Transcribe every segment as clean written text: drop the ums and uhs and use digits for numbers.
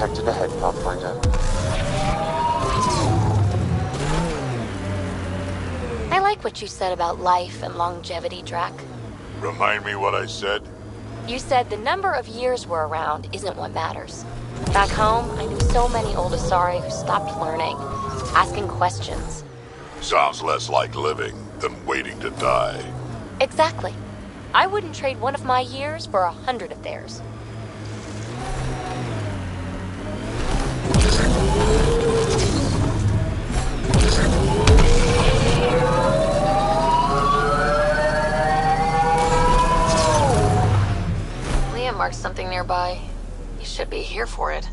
detected ahead, Pathfinder. I like what you said about life and longevity, Drac. Remind me what I said? You said the number of years we're around isn't what matters. Back home, I knew so many old Asari who stopped learning, asking questions. Sounds less like living than waiting to die. Exactly. I wouldn't trade one of my years for 100 of theirs. Liam marked something nearby. You should be here for it.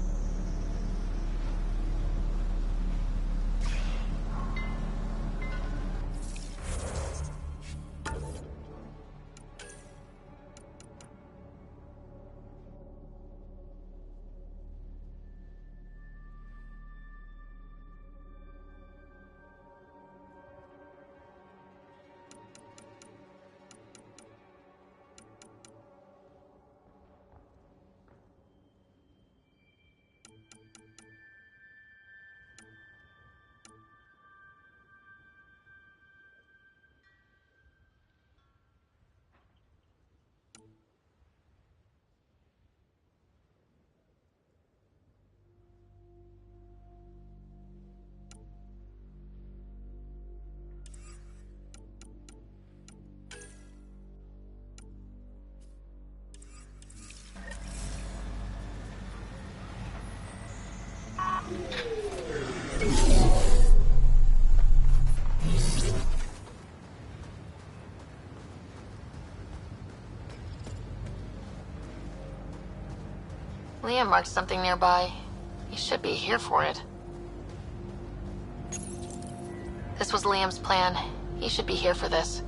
Liam marked something nearby. You should be here for it. This was Liam's plan. He should be here for this.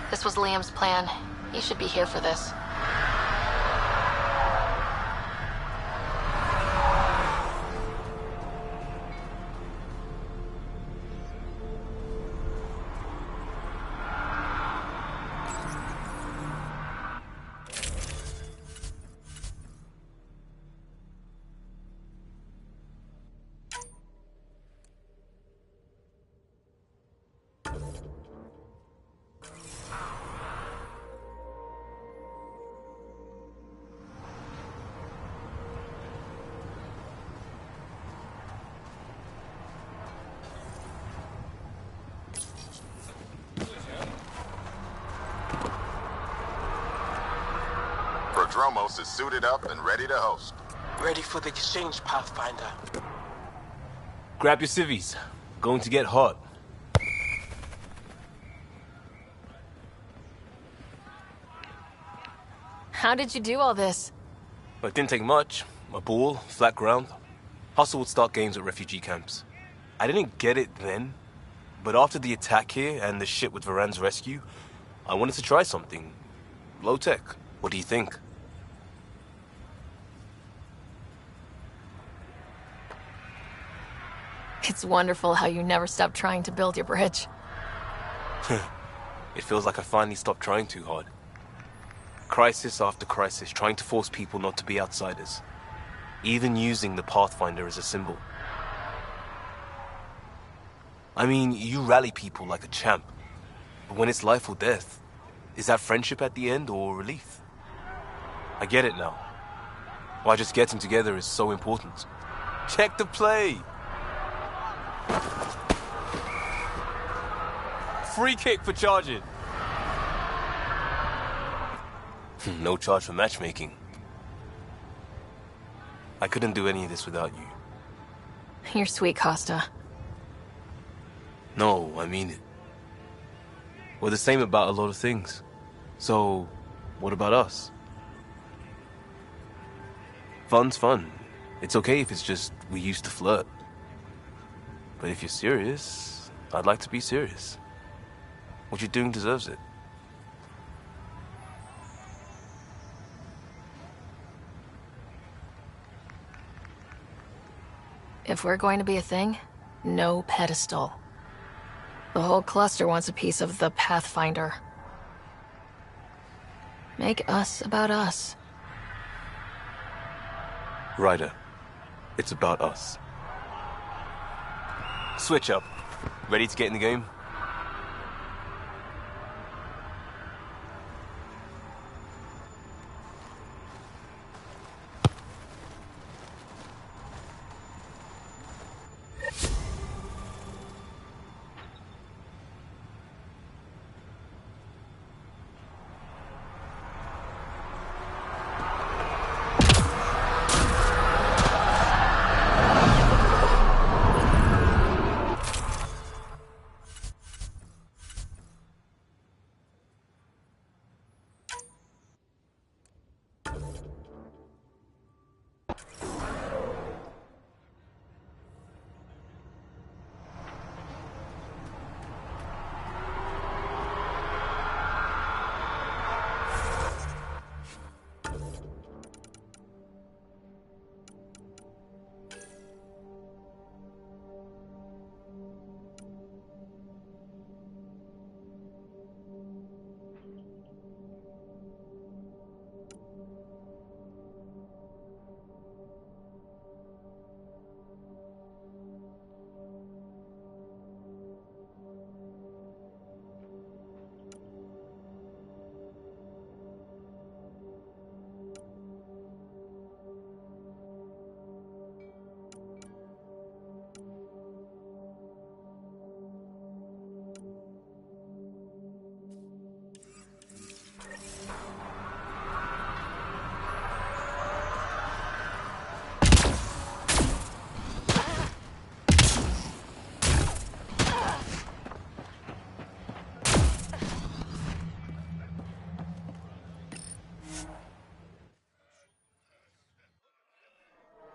This was Liam's plan. He should be here for this. Dromos is suited up and ready to host. Ready for the exchange, Pathfinder. Grab your civvies. Going to get hot. How did you do all this? It didn't take much. A ball, flat ground. Hustle would start games at refugee camps. I didn't get it then, but after the attack here and the shit with Varan's rescue, I wanted to try something. Low tech. What do you think? It's wonderful how you never stop trying to build your bridge. It feels like I finally stopped trying too hard. Crisis after crisis, trying to force people not to be outsiders. Even using the Pathfinder as a symbol. I mean, you rally people like a champ. But when it's life or death, is that friendship at the end or relief? I get it now. Why just getting together is so important. Check the play! Free kick for charging. No charge for matchmaking. I couldn't do any of this without you. You're sweet, Costa. No, I mean it. We're the same about a lot of things. So, what about us? Fun's fun. It's okay if it's just we used to flirt. But if you're serious, I'd like to be serious. What you're doing deserves it. If we're going to be a thing, no pedestal. The whole cluster wants a piece of the Pathfinder. Make us about us. Ryder, it's about us. Switch up. Ready to get in the game?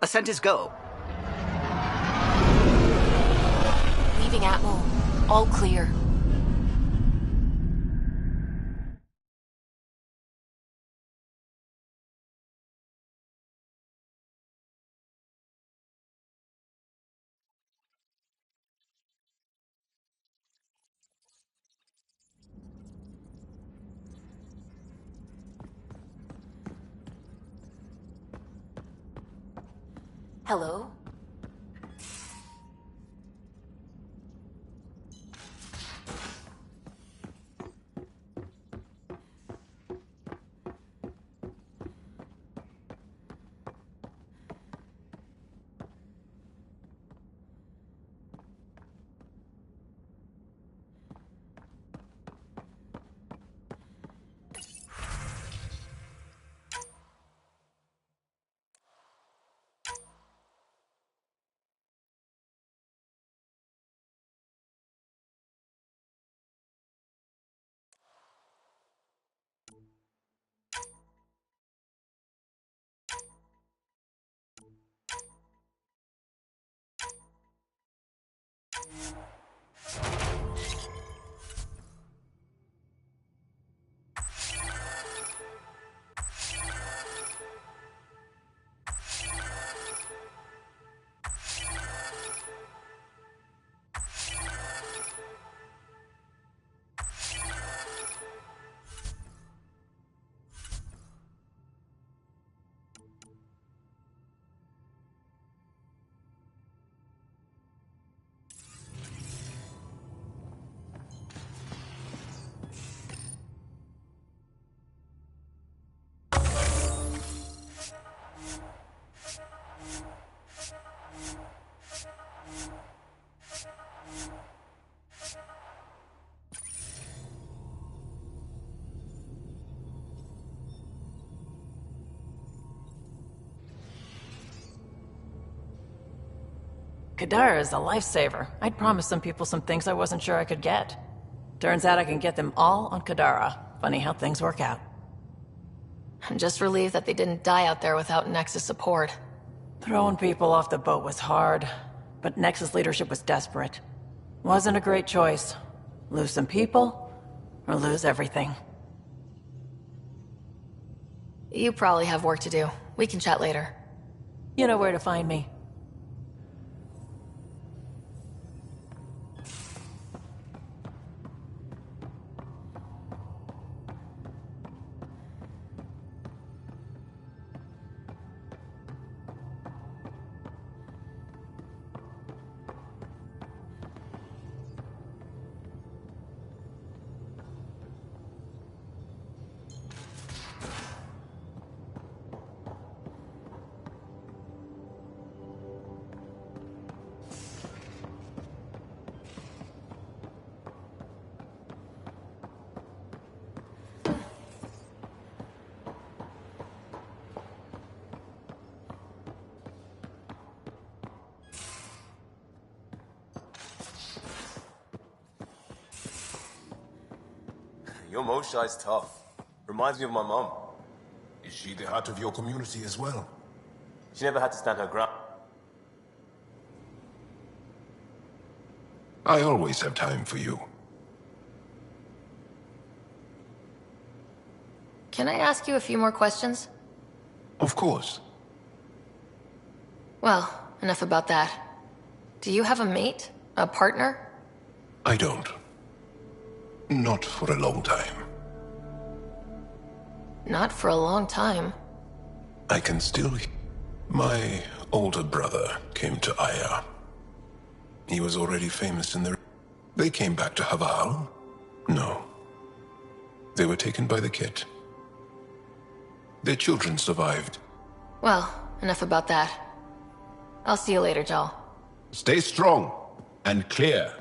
Ascent is go. Leaving Atmo. All clear. Hello? Kadara is a lifesaver. I'd promised some people some things I wasn't sure I could get. Turns out I can get them all on Kadara. Funny how things work out. I'm just relieved that they didn't die out there without Nexus support. Throwing people off the boat was hard, but Nexus leadership was desperate. Wasn't a great choice. Lose some people, or lose everything. You probably have work to do. We can chat later. You know where to find me. Your Moshai's tough. Reminds me of my mom. Is she the heart of your community as well? She never had to stand her ground. I always have time for you. Can I ask you a few more questions? Of course. Well, enough about that. Do you have a mate? A partner? I don't. Not for a long time. Not for a long time. I can still... My older brother came to Aya. He was already famous in the... They came back to Haval? No. They were taken by the Kett. Their children survived. Well, enough about that. I'll see you later, Jal. Stay strong and clear.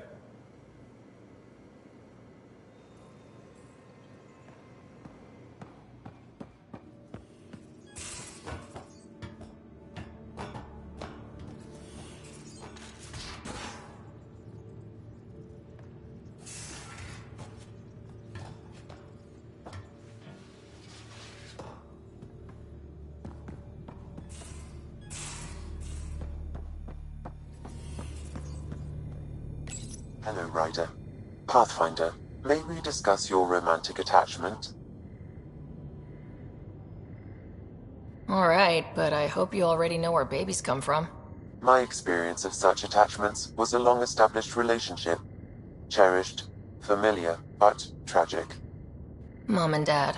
Hello, Ryder. Pathfinder, may we discuss your romantic attachment? Alright, but I hope you already know where babies come from. My experience of such attachments was a long-established relationship. Cherished, familiar, but tragic. Mom and Dad.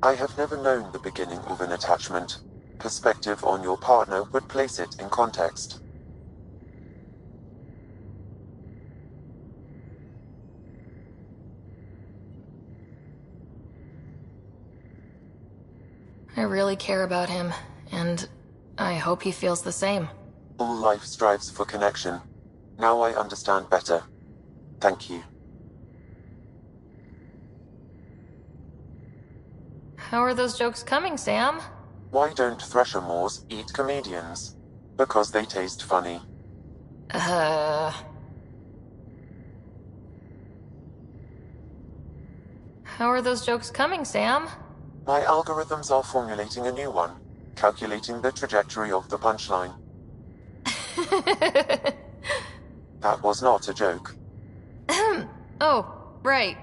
I have never known the beginning of an attachment. Perspective on your partner would place it in context. I really care about him, and I hope he feels the same. All life strives for connection. Now I understand better. Thank you. How are those jokes coming, Sam? Why don't Thresher Moors eat comedians? Because they taste funny. How are those jokes coming, Sam? My algorithms are formulating a new one, calculating the trajectory of the punchline. That was not a joke. Oh, right.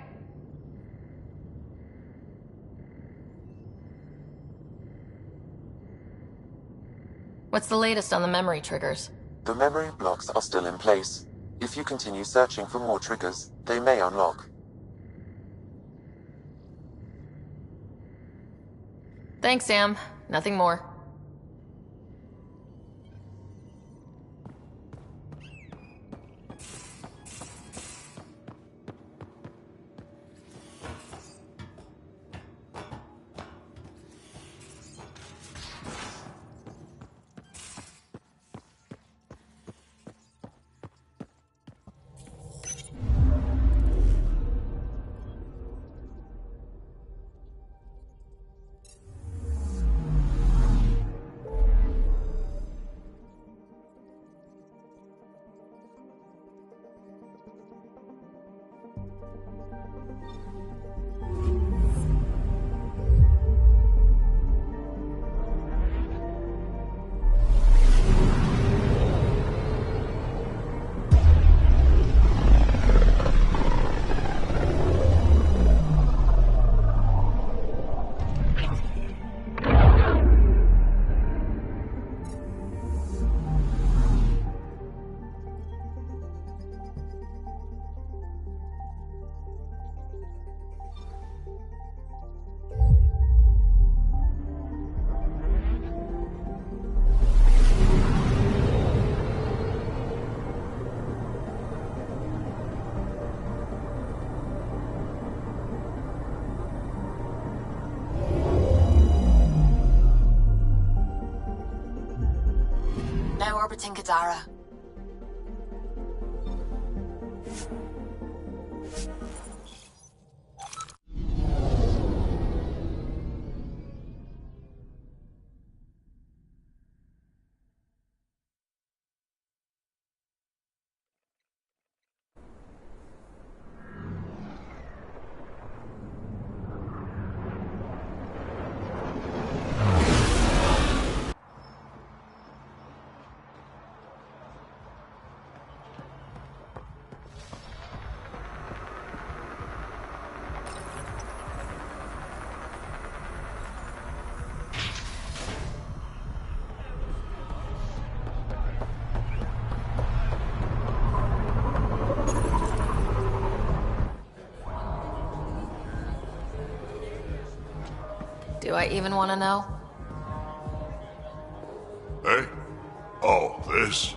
What's the latest on the memory triggers? The memory blocks are still in place. If you continue searching for more triggers, they may unlock. Thanks, Sam. Nothing more. Now orbiting Kadara. Do I even want to know? Hey? Oh, this?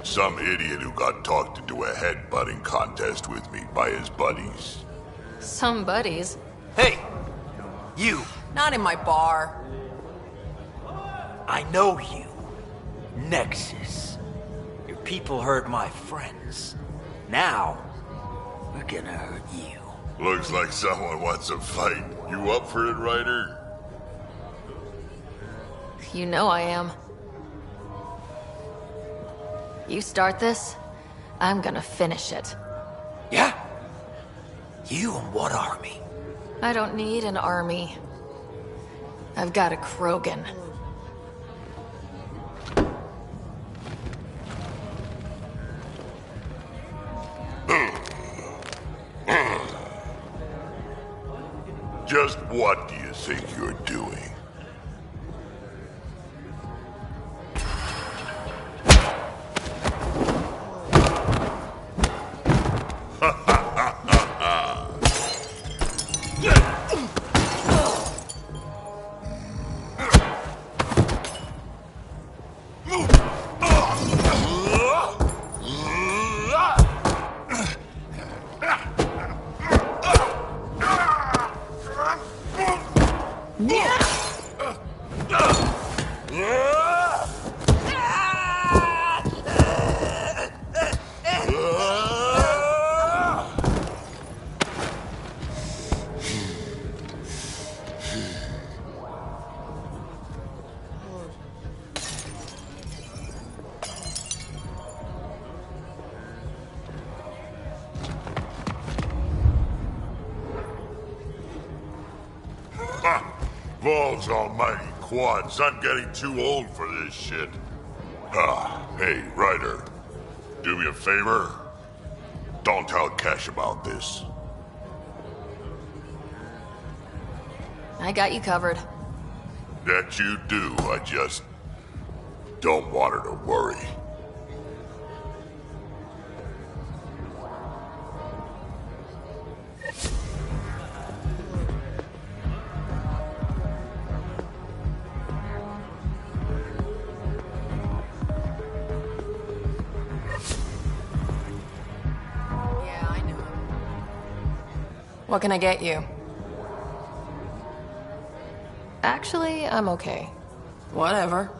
Some idiot who got talked into a headbutting contest with me by his buddies. Some buddies. Hey! You! Not in my bar. I know you. Nexus. Your people hurt my friends. Now, we're gonna hurt you. Looks like someone wants a fight. You up for it, Ryder? You know I am. You start this, I'm gonna finish it. Yeah? You and what army? I don't need an army. I've got a Krogan. Just what do you think you're doing? Balls almighty quads, I'm getting too old for this shit. Hey, Ryder. Do me a favor. Don't tell Cash about this. I got you covered. That you do, I just don't want her to worry. What can I get you? Actually, I'm okay. Whatever.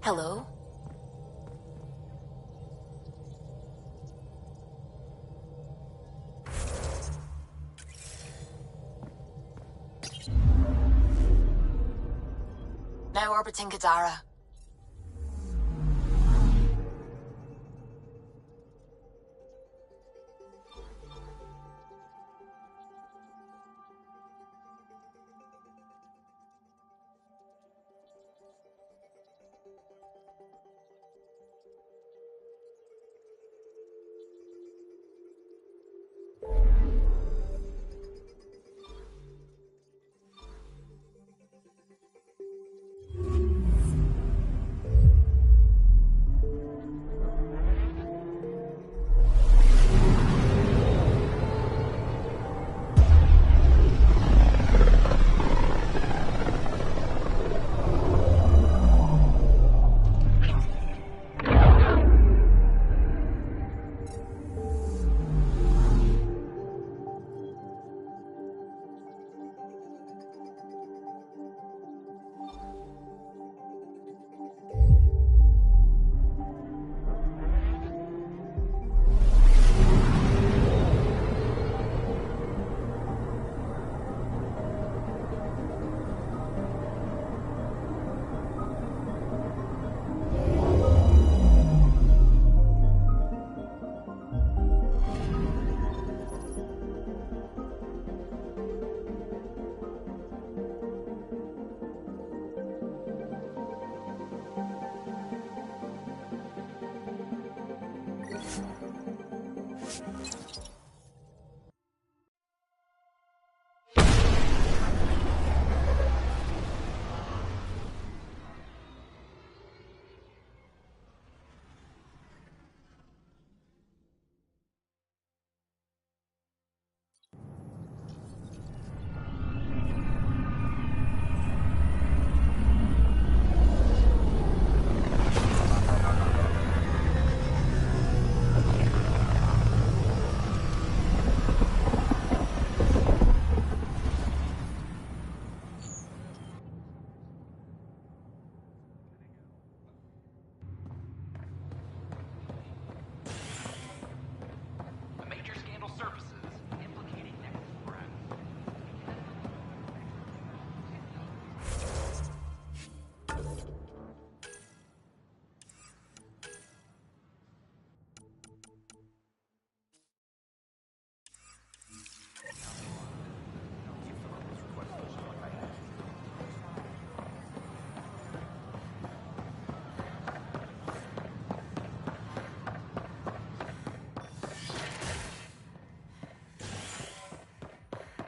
Hello? Now orbiting Kadara.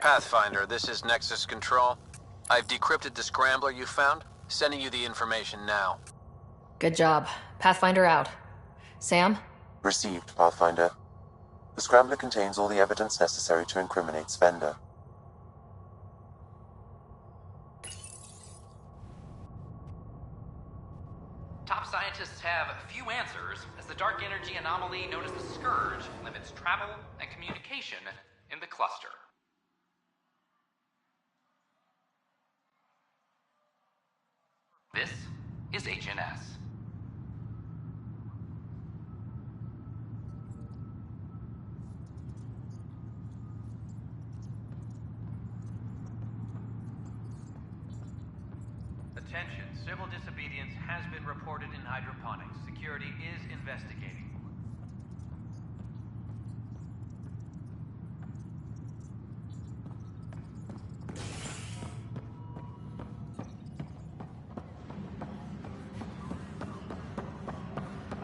Pathfinder, this is Nexus Control. I've decrypted the scrambler you found. Sending you the information now. Good job. Pathfinder out. Sam? Received, Pathfinder. The scrambler contains all the evidence necessary to incriminate Spender. Top scientists have few answers, as the dark energy anomaly known as the Scourge limits travel and communication in the cluster. This is HNS. Attention, civil disobedience has been reported in hydroponics. Security is investigating.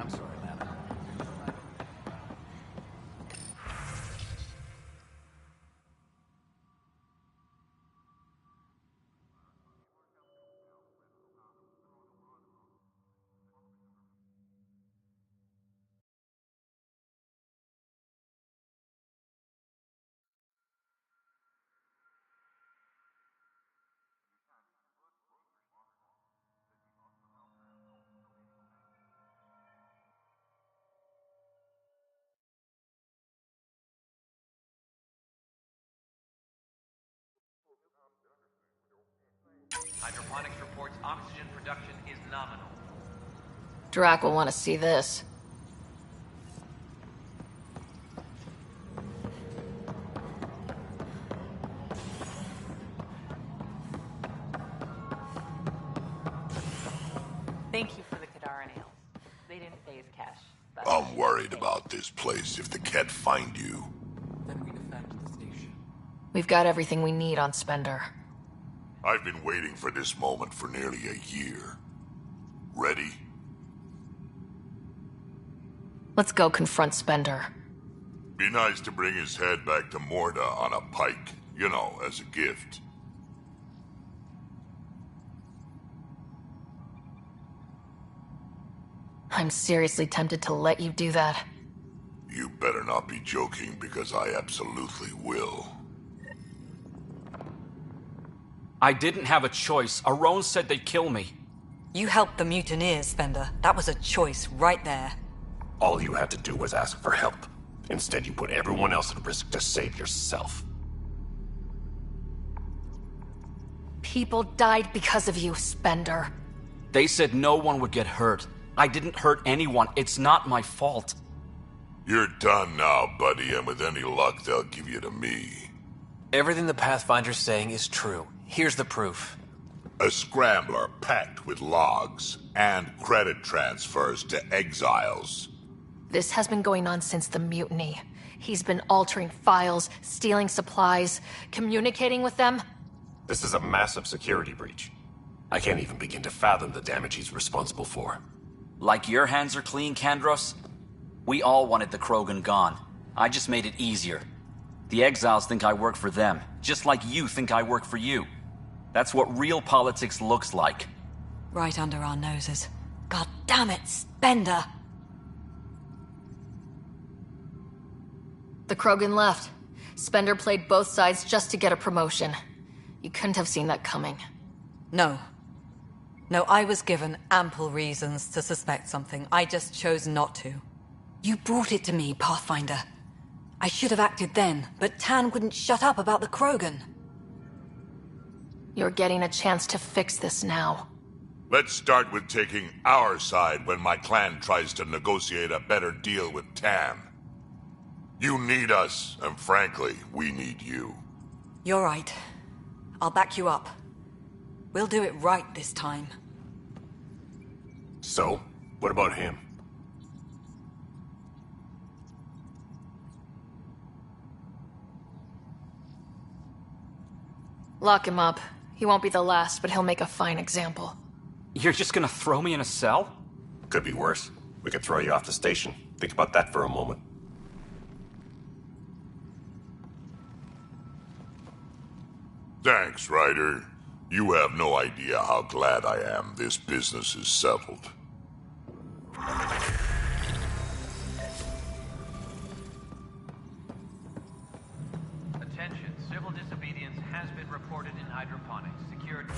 I'm sorry, Lana. Hydroponics reports oxygen production is nominal. Drac will want to see this. Thank you for the Kadara nails. They didn't phase Cash. But I'm worried about this place if the Ket find you. Then we defend the station. We've got everything we need on Spender. I've been waiting for this moment for nearly a year. Ready? Let's go confront Spender. Be nice to bring his head back to Morda on a pike, you know, as a gift. I'm seriously tempted to let you do that. You better not be joking, because I absolutely will. I didn't have a choice. Aron said they'd kill me. You helped the mutineers, Spender. That was a choice right there. All you had to do was ask for help. Instead, you put everyone else at risk to save yourself. People died because of you, Spender. They said no one would get hurt. I didn't hurt anyone. It's not my fault. You're done now, buddy, and with any luck, they'll give you to me. Everything the Pathfinder's saying is true. Here's the proof. A scrambler packed with logs and credit transfers to exiles. This has been going on since the mutiny. He's been altering files, stealing supplies, communicating with them. This is a massive security breach. I can't even begin to fathom the damage he's responsible for. Like your hands are clean, Kandros? We all wanted the Krogan gone. I just made it easier. The exiles think I work for them, just like you think I work for you. That's what real politics looks like. Right under our noses. God damn it, Spender! The Krogan left. Spender played both sides just to get a promotion. You couldn't have seen that coming. No. No, I was given ample reasons to suspect something. I just chose not to. You brought it to me, Pathfinder. I should have acted then, but Tan wouldn't shut up about the Krogan. You're getting a chance to fix this now. Let's start with taking our side when my clan tries to negotiate a better deal with Tan. You need us, and frankly, we need you. You're right. I'll back you up. We'll do it right this time. So, what about him? Lock him up. He won't be the last, but he'll make a fine example. You're just gonna throw me in a cell? Could be worse. We could throw you off the station. Think about that for a moment. Thanks, Ryder. You have no idea how glad I am this business is settled. Attention, civil disobedience has been reported in hydroponics. Security.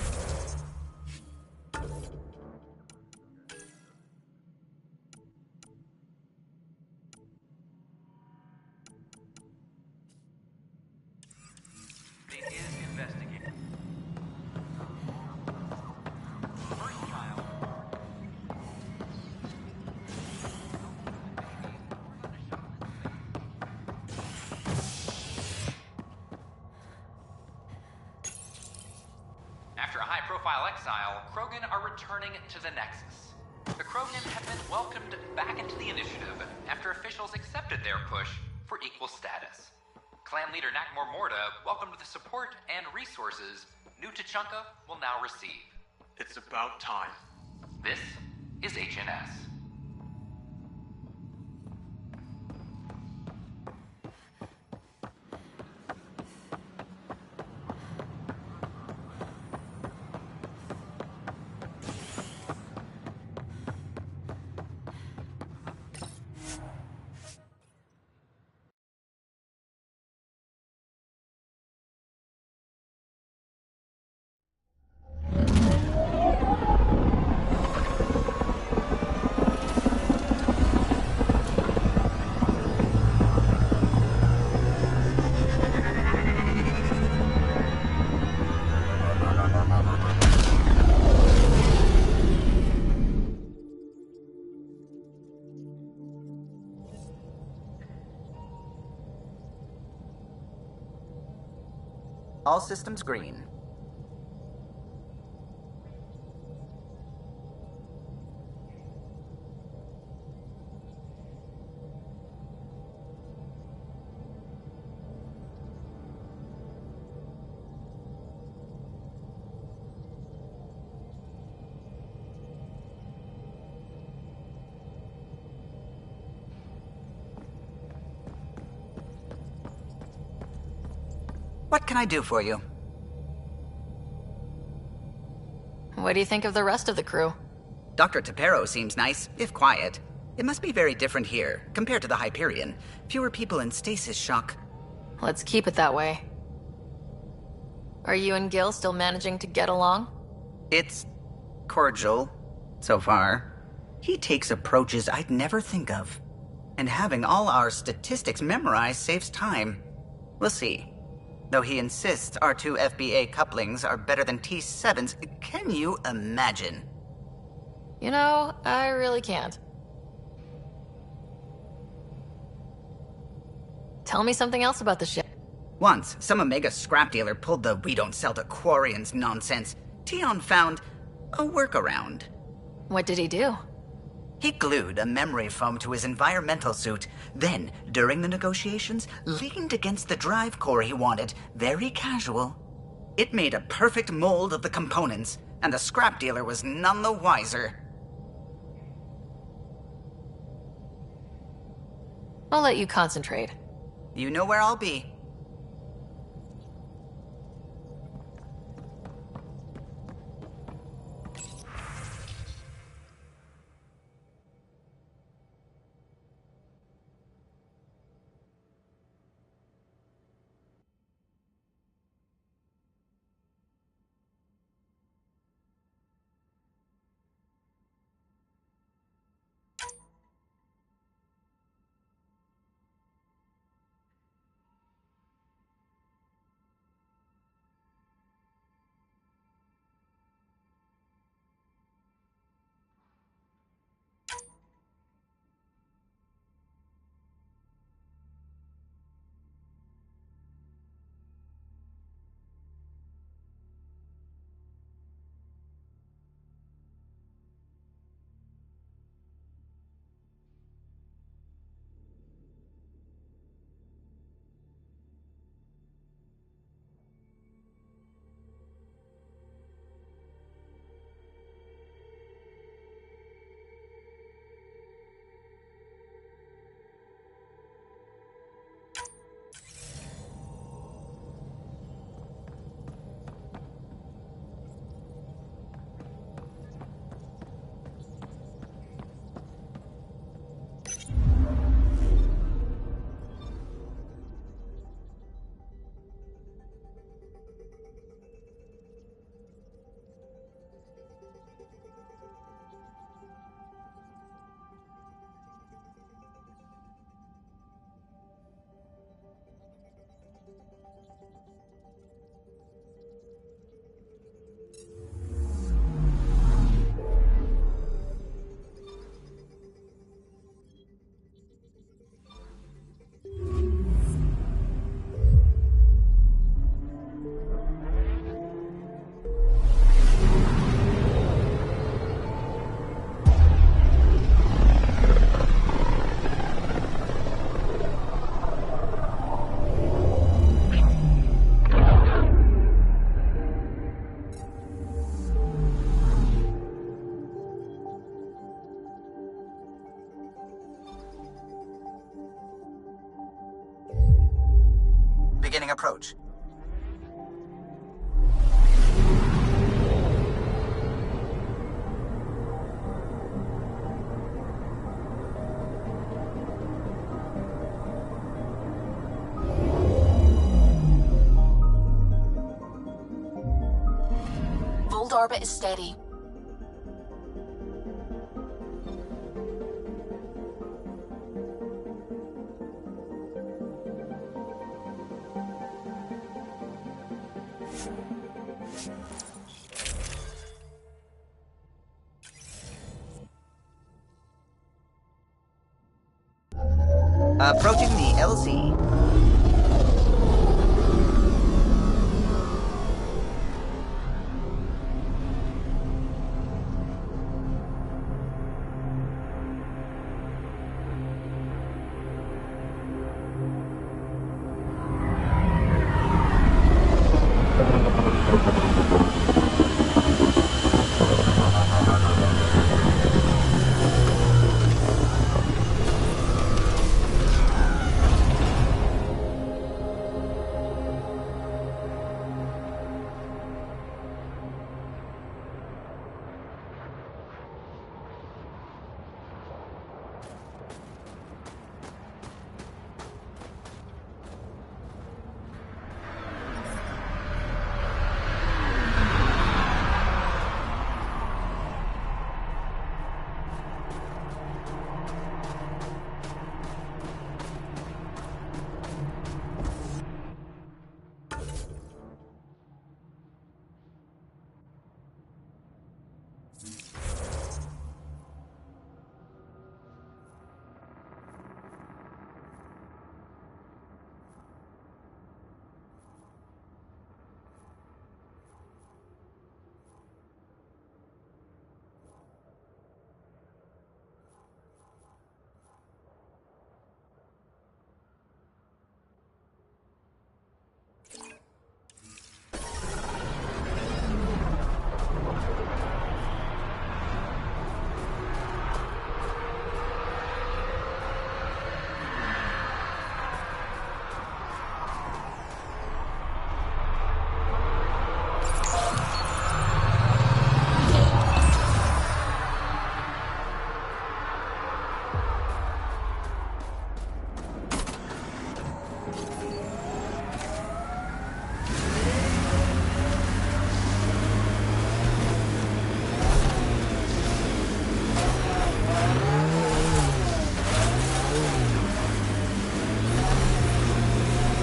It is investigated. After a high-profile exile, Krogan are returning to the Nexus. The Krogan have been welcomed back into the initiative after officials accepted their push for equal status. Clan leader Nakmor Morda welcomed the support and resources New Tachanka will now receive. It's about time. This is HNS. All systems green. What can I do for you? What do you think of the rest of the crew? Dr. Tapero seems nice, if quiet. It must be very different here, compared to the Hyperion. Fewer people in stasis shock. Let's keep it that way. Are you and Gil still managing to get along? It's cordial, so far. He takes approaches I'd never think of. And having all our statistics memorized saves time. We'll see. Though he insists our two FBA couplings are better than T7's, can you imagine? You know, I really can't. Tell me something else about the ship. Once, some Omega scrap dealer pulled the "we don't sell to Quarians" nonsense. Tion found a workaround. What did he do? He glued a memory foam to his environmental suit. Then, during the negotiations, leaned against the drive core he wanted, very casual. It made a perfect mold of the components, and the scrap dealer was none the wiser. I'll let you concentrate. You know where I'll be. approach. Old orbit is steady. Approaching the LZ.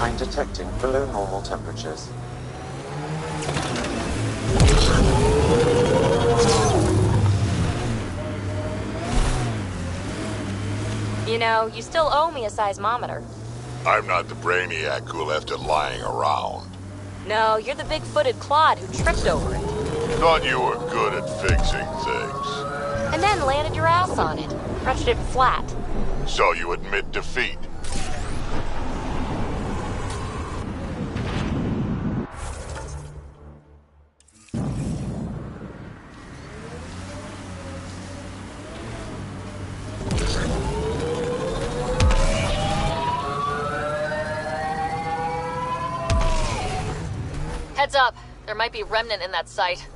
I'm detecting below normal temperatures. You know, you still owe me a seismometer. I'm not the brainiac who left it lying around. No, you're the big-footed clod who tripped over it. Thought you were good at fixing things. And then landed your ass on it. Crushed it flat. So you admit defeat? Heads up. There might be remnant in that site.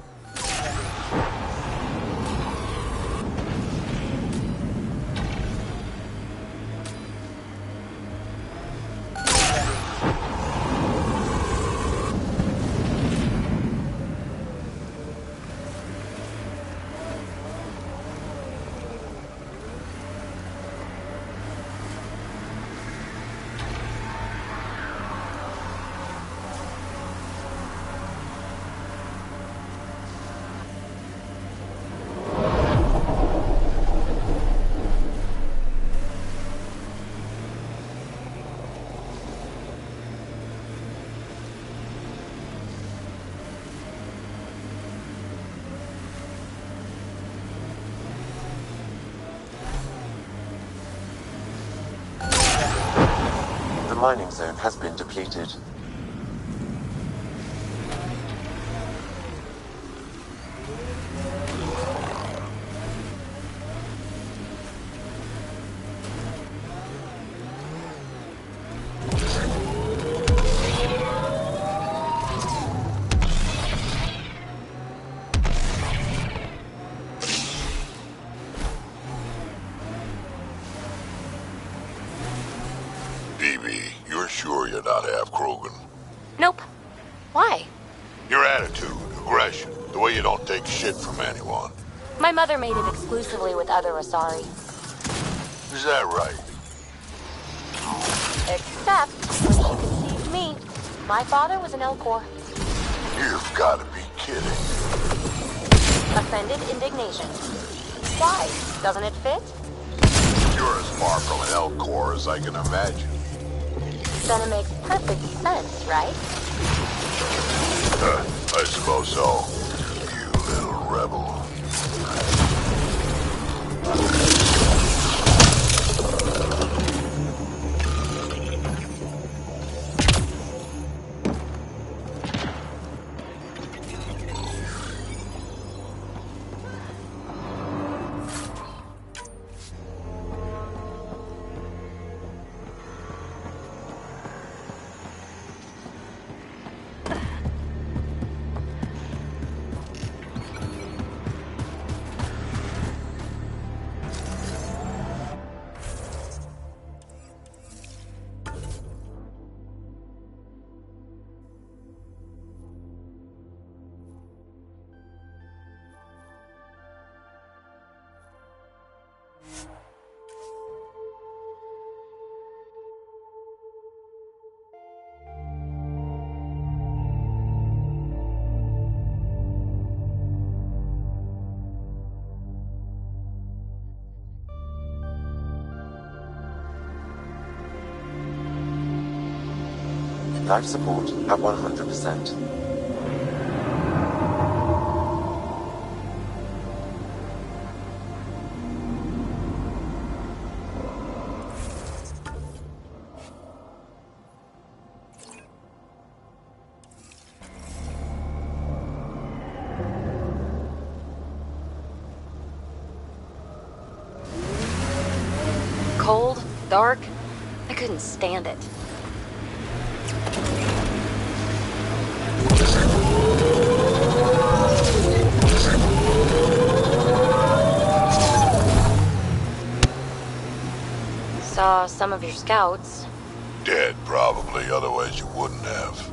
The mining zone has been depleted. sure you're not half Krogan? Nope. Why? Your attitude, aggression, the way you don't take shit from anyone. My mother made it exclusively with other Asari. Is that right? Except when she conceived me. My father was an Elcor. You've got to be kidding. Offended indignation. Why? Doesn't it fit? You're as far from an Elcor as I can imagine. Then it makes perfect sense, right? I suppose so. You little rebel. Life support at 100%. Cold, dark. I couldn't stand it. Saw some of your scouts. Dead, probably, otherwise you wouldn't have.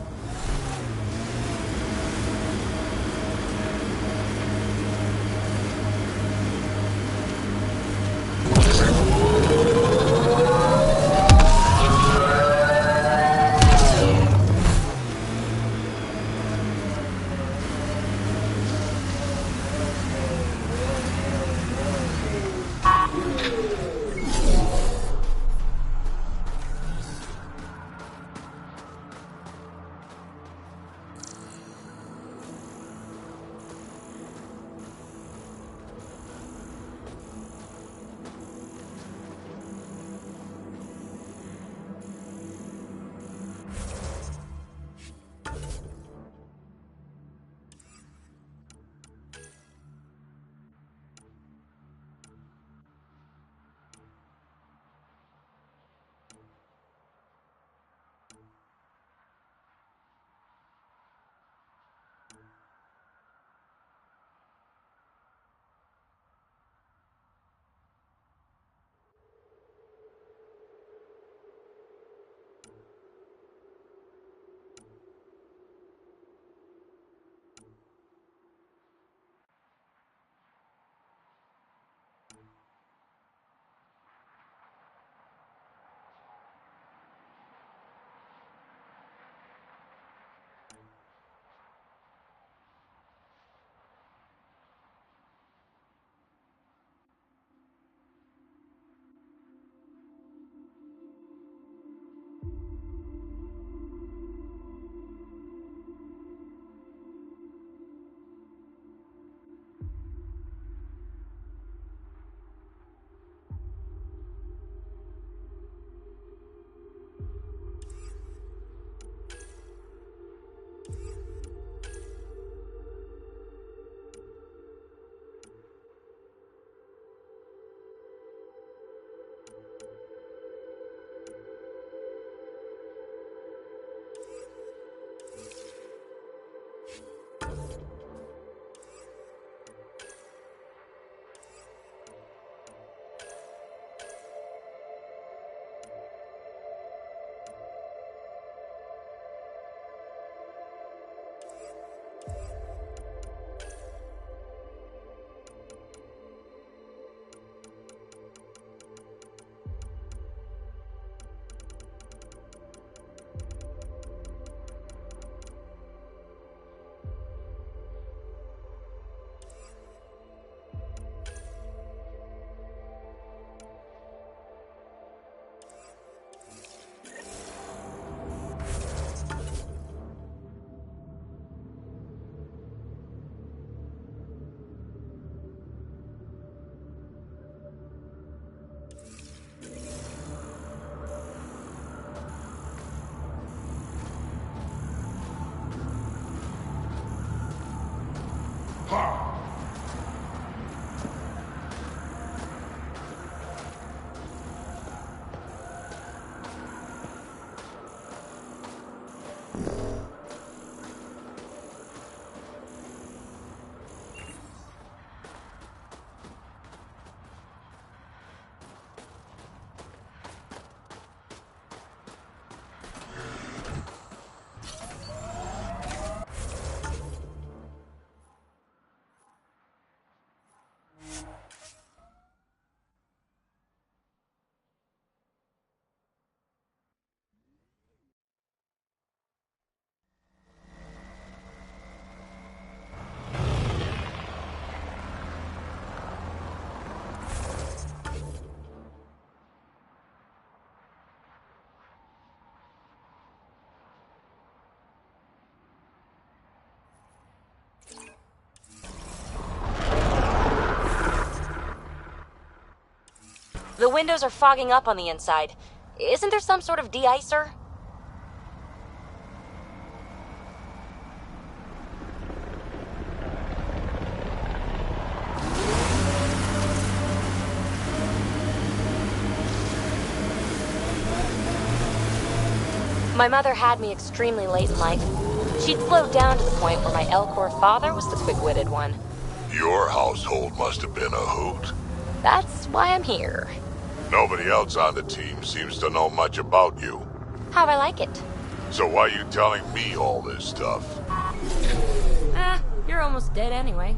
The windows are fogging up on the inside. Isn't there some sort of de-icer? My mother had me extremely late in life. She'd slowed down to the point where my Elcor father was the quick-witted one. Your household must have been a hoot. That's why I'm here. Nobody else on the team seems to know much about you. How I like it. So why are you telling me all this stuff? You're almost dead anyway.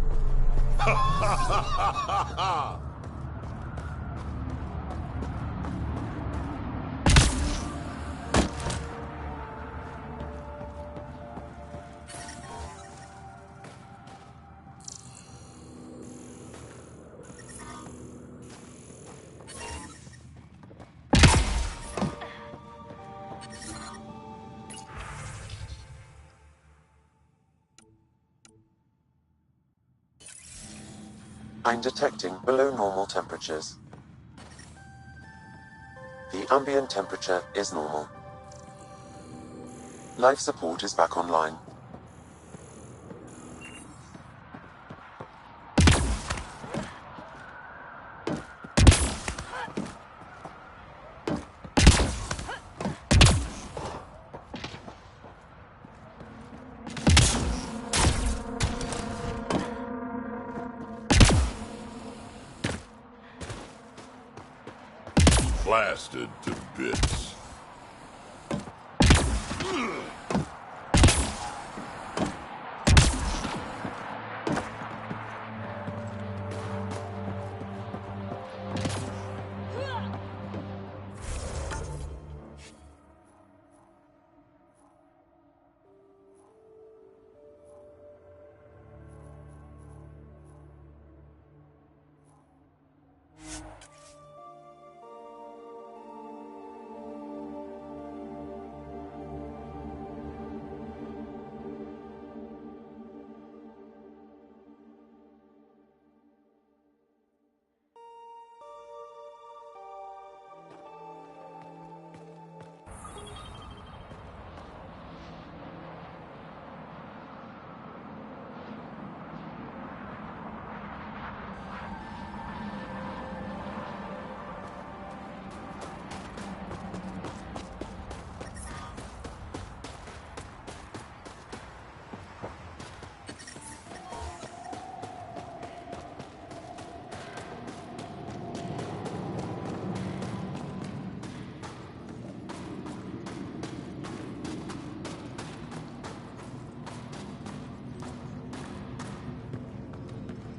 I'm detecting below normal temperatures. The ambient temperature is normal. Life support is back online. Blasted to bits.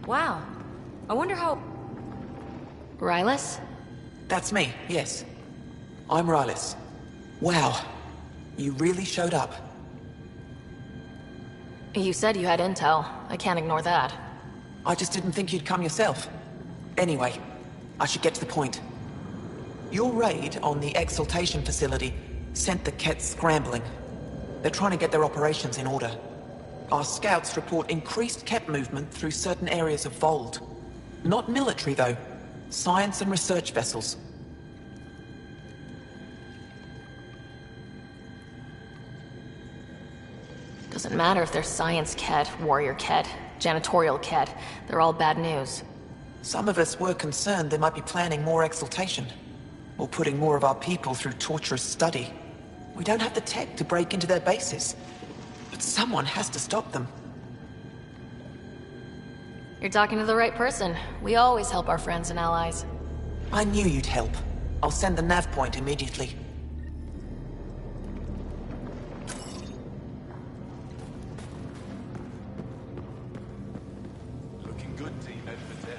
Wow. I wonder how... Rylus? That's me, yes. I'm Rylus. Wow. You really showed up. You said you had intel. I can't ignore that. I just didn't think you'd come yourself. Anyway, I should get to the point. Your raid on the Exaltation facility sent the Kets scrambling. They're trying to get their operations in order. Our scouts report increased Ket movement through certain areas of Vold. Not military, though. Science and research vessels. Doesn't matter if they're science Ket, warrior Ket, janitorial Ket. They're all bad news. Some of us were concerned they might be planning more exaltation, or putting more of our people through torturous study. We don't have the tech to break into their bases, but someone has to stop them. You're talking to the right person. We always help our friends and allies. I knew you'd help. I'll send the nav point immediately. Looking good, team. Head for 10.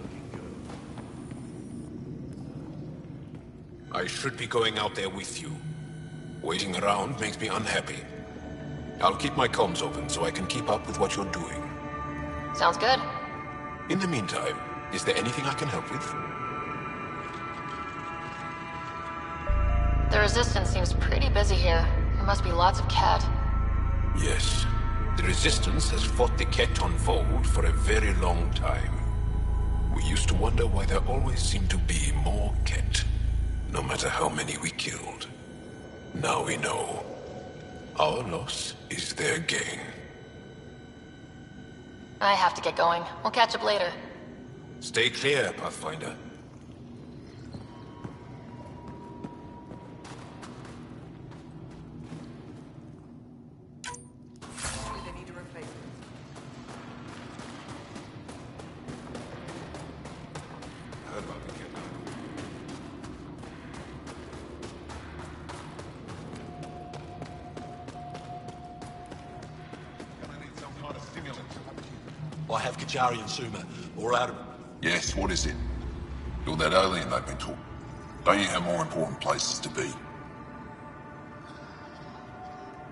Looking good. I should be going out there with you. Waiting around makes me unhappy. I'll keep my comms open so I can keep up with what you're doing. Sounds good. In the meantime, is there anything I can help with? The Resistance seems pretty busy here. There must be lots of Ket. Yes. The Resistance has fought the Ket on Vold for a very long time. We used to wonder why there always seemed to be more Kett, no matter how many we killed. Now we know. Our loss is their gain. I have to get going. We'll catch up later. Stay clear, Pathfinder. I have Kajari and Suma. We're out of... Yes, what is it? You're that alien they've been talking. Don't you have more important places to be?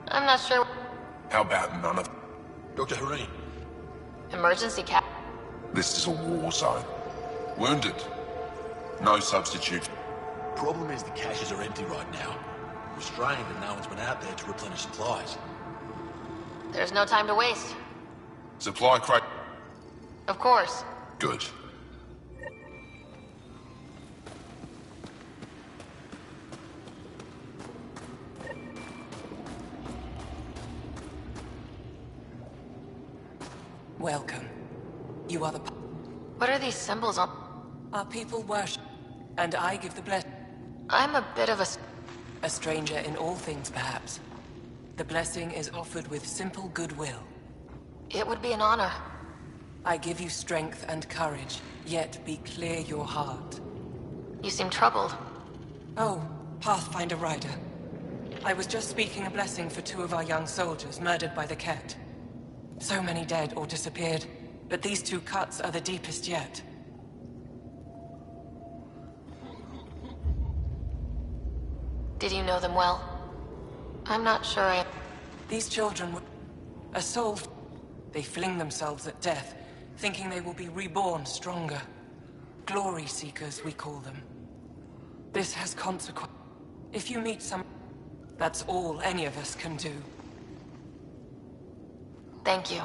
I'm not sure. How about none of... Dr. Hareen. Emergency cap. This is a war zone. Wounded. No substitute. Problem is the caches are empty right now. We're strained and no one's been out there to replenish supplies. There's no time to waste. Supply crate. Of course. Good. Welcome. You are the... What are these symbols on? Our people worship, and I give the blessing. I'm a bit of a... A stranger in all things, perhaps. The blessing is offered with simple goodwill. It would be an honor. I give you strength and courage, yet be clear your heart. You seem troubled. Oh, Pathfinder Rider. I was just speaking a blessing for 2 of our young soldiers murdered by the Kett. So many dead or disappeared, but these 2 cuts are the deepest yet. Did you know them well? I'm not sure I... These children were... a soul... They fling themselves at death, thinking they will be reborn stronger. Glory seekers, we call them. This has consequences. If you meet some... That's all any of us can do. Thank you.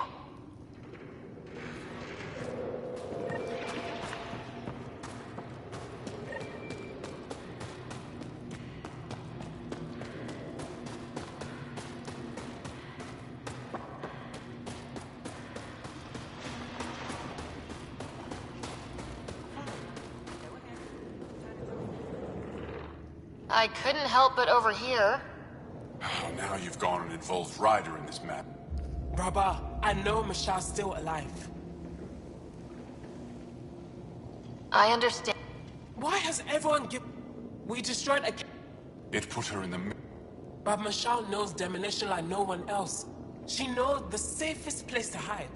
I couldn't help but overhear. Oh, now you've gone and involved Ryder in this map. Rabah, I know Michelle's still alive. I understand. Why has everyone We destroyed a... It put her in the... But Michelle knows demolition like no one else. She knows the safest place to hide.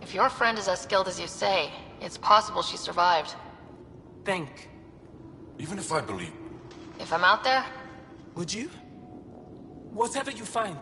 If your friend is as skilled as you say, it's possible she survived. Think. Even if I believe... If I'm out there? Would you? Whatever you find,